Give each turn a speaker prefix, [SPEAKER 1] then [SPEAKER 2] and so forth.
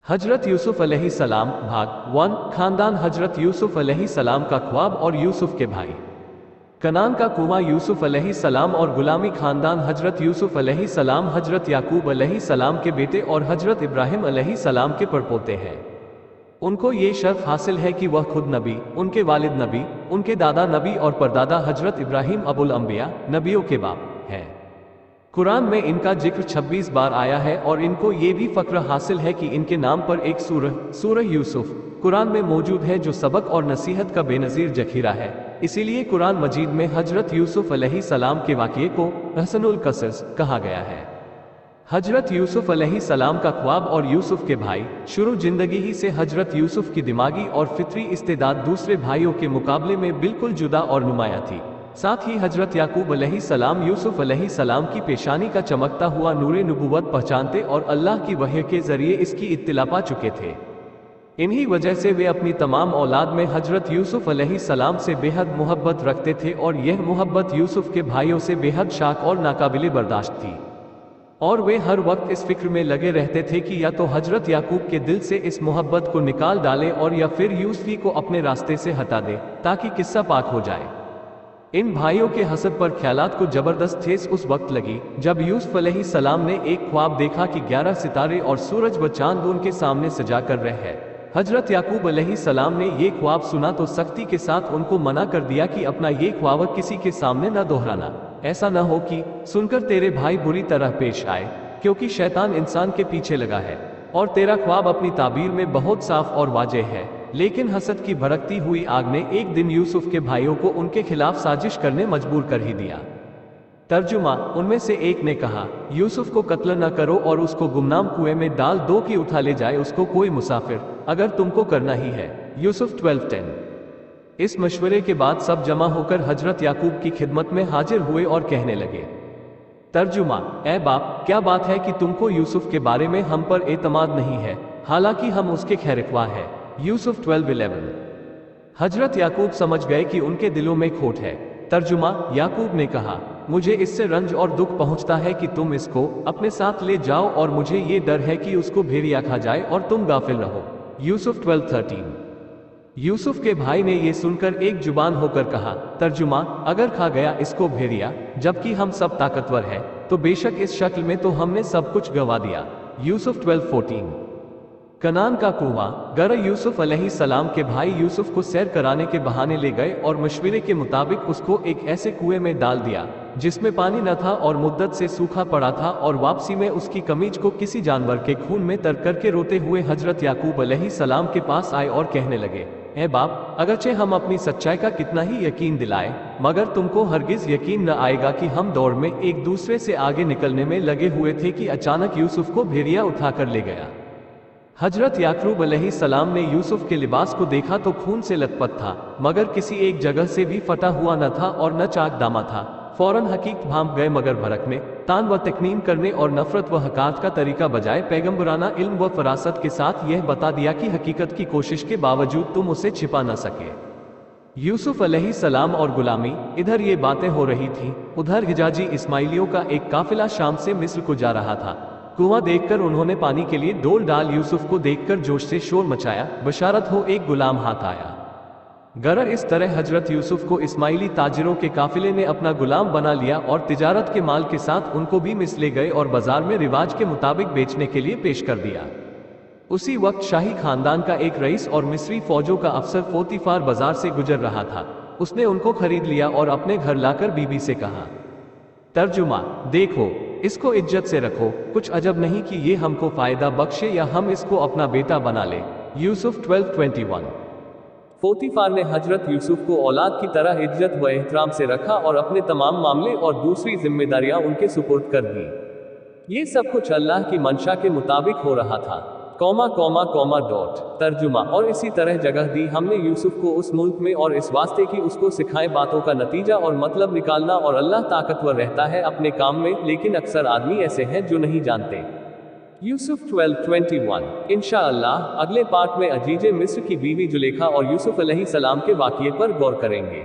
[SPEAKER 1] हजरत यूसुफ अलैहिस्सलाम भाग 1 खानदान हजरत यूसुफ अलैहिस्सलाम का ख्वाब और यूसुफ के भाई। कनान का कुआं यूसुफ अलैहिस्सलाम और गुलामी खानदान हजरत यूसुफ अलैहिस्सलाम हजरत याकूब अलैहिस्सलाम के बेटे और हजरत इब्राहिम अलैहिस्सलाम के परपोते हैं। उनको ये शर्फ हासिल है कि वह खुद नबी, उनके वालिद नबी, उनके दादा नबी और परदादा हजरत इब्राहिम अबुल अंबिया नबियों के बाप हैं। कुरान में इनका जिक्र 26 बार आया है और इनको ये भी फक्र हासिल है कि इनके नाम पर एक सूरह यूसुफ कुरान में मौजूद है जो सबक और नसीहत का बेनज़ीर जखीरा है। इसीलिए कुरान मजीद में हजरत यूसुफ अलैहिस्सलाम के वाक़ये को हसनुल कसस कहा गया है। हजरत यूसुफ अलैहिस्सलाम का ख्वाब और यूसुफ के भाई। शुरू जिंदगी ही से हजरत यूसुफ की दिमागी और फितरी इस्तेदाद दूसरे भाइयों के मुकाबले में बिल्कुल जुदा और नुमाया थी। साथ ही हजरत याकूब अलैहिस्सलाम यूसुफ अलैहिस्सलाम की पेशानी का चमकता हुआ नूरे नबुव्वत पहचानते और अल्लाह की वही के जरिए इसकी इत्तिला पा चुके थे। इन्हीं वजह से वे अपनी तमाम औलाद में हजरत यूसुफ अलैहिस्सलाम से बेहद मोहब्बत रखते थे और यह मोहब्बत यूसुफ के भाइयों से बेहद शाक और नाकाबिले बर्दाश्त थी। और वे हर वक्त इस फिक्र में लगे रहते थे कि या तो हजरत याकूब के दिल से इस मोहब्बत को निकाल डालें और या फिर यूसुफी को अपने रास्ते से हटा दें ताकि किस्सा पाक हो जाए। इन भाइयों के हसद पर ख्यालात को जबरदस्त ठेस उस वक्त लगी जब यूसुफ अलैहिस्सलाम ने एक ख्वाब देखा कि 11 सितारे और सूरज व चांद उनके सामने सजा कर रहे हैं। हजरत याकूब अलैहिस्सलाम ने ये ख्वाब सुना तो सख्ती के साथ उनको मना कर दिया कि अपना ये ख्वाब किसी के सामने न दोहराना, ऐसा न हो कि सुनकर तेरे भाई बुरी तरह पेश आए, क्योंकि शैतान इंसान के पीछे लगा है और तेरा ख्वाब अपनी ताबीर में बहुत साफ और वाज़ेह है। लेकिन हसद की भड़कती हुई आग ने एक दिन यूसुफ के भाइयों को उनके खिलाफ साजिश करने मजबूर कर ही दिया। तर्जुमा, उनमें से एक ने कहा, यूसुफ को कत्ल न करो और उसको गुमनाम कुएं में डाल दो कि उठा ले जाए उसको कोई मुसाफिर, अगर तुमको करना ही है। यूसुफ 12:10। इस मशवरे के बाद सब जमा होकर हजरत याकूब की खिदमत में हाजिर हुए और कहने लगे। तर्जुमा, ए बाप, क्या बात है कि तुमको यूसुफ के बारे में हम पर एतमाद नहीं है, हालांकि हम उसके खैरख्वाह हैं। यूसुफ 12:11। हजरत याकूब समझ गए कि उनके दिलों में खोट है। तर्जुमा, याकूब ने कहा, मुझे इससे रंज और दुख पहुंचता है कि तुम इसको अपने साथ ले जाओ और मुझे ये डर है कि उसको भेड़िया खा जाए और तुम गाफिल रहो। यूसुफ 12:13। यूसुफ के भाई ने ये सुनकर एक जुबान होकर कहा, तर्जुमा, अगर खा गया इसको भेड़िया, जबकि हम सब ताकतवर हैं, तो बेशक इस शक्ल में तो हमने सब कुछ गंवा दिया। यूसुफ 12:14। कनान का कुआं। गर यूसुफ अलैहिस्सलाम के भाई यूसुफ को सैर कराने के बहाने ले गए और मशवरे के मुताबिक उसको एक ऐसे कुएं में डाल दिया जिसमें पानी न था और मुद्दत से सूखा पड़ा था, और वापसी में उसकी कमीज को किसी जानवर के खून में तर करके रोते हुए हजरत याकूब अलैहिस्सलाम के पास आए और कहने लगे, ए बाप, अगरचे हम अपनी सच्चाई का कितना ही यकीन दिलाए, मगर तुमको हरगिज यकीन न आएगा कि हम दौड़ में एक दूसरे से आगे निकलने में लगे हुए थे कि अचानक यूसुफ को भेड़िया उठाकर ले गया। हजरत याकूब अलैहिस्सलाम ने यूसुफ के लिबास को देखा तो खून से लथपथ था, मगर किसी एक जगह से भी फटा हुआ न था और न चाक दामा था। फौरन हकीकत भांप गए, मगर भड़कने, तान व तकनीम करने और नफरत व हकात का तरीका बजाय पैगंबराना इल्म व फरासत के साथ यह बता दिया कि हकीकत की कोशिश के बावजूद तुम उसे छिपा न सके। यूसुफ अलैहिस्सलाम और गुलामी। इधर ये बातें हो रही थी, उधर हिजाजी इस्माइलियों का एक काफिला शाम से मिस्र को जा रहा था। कुआं देखकर उन्होंने पानी के लिए डोल डाल यूसुफ को देखकर जोश से शोर मचाया, बशारत हो एक गुलाम हाथ आया। गरर इस तरह हजरत यूसुफ को इस्माइली ताजिरों के काफिले ने अपना गुलाम बना लिया और तिजारत के माल के साथ उनको भी मिस्र ले गए और बाजार में रिवाज के मुताबिक बेचने के लिए पेश कर दिया। उसी वक्त शाही खानदान का एक रईस और मिस्री फौजों का अफसर पोतीफार बाजार से गुजर रहा था। उसने उनको खरीद लिया और अपने घर लाकर बीबी से कहा, तर्जुमा, देखो, इसको इज्जत से रखो, कुछ अजब नहीं कि ये हमको फायदा बख्शे या हम इसको अपना बेटा बना ले। यूसुफ 12:21। पोतीफार ने हजरत यूसुफ को औलाद की तरह इज्जत व एहतराम से रखा और अपने तमाम मामले और दूसरी जिम्मेदारियां उनके सुपुर्द कर दी। ये सब कुछ अल्लाह की मंशा के मुताबिक हो रहा था। डॉट। तर्जुमा, और इसी तरह जगह दी हमने यूसुफ को उस मुल्क में और इस वास्ते कि उसको सिखाए बातों का नतीजा और मतलब निकालना, और अल्लाह ताकतवर रहता है अपने काम में, लेकिन अक्सर आदमी ऐसे हैं जो नहीं जानते। यूसुफ 12:21। इंशाअल्लाह अगले पार्ट में अजीजे मिस्र की बीवी जुलेखा और यूसुफ अलैहिस्सलाम के वाक़ये पर गौर करेंगे।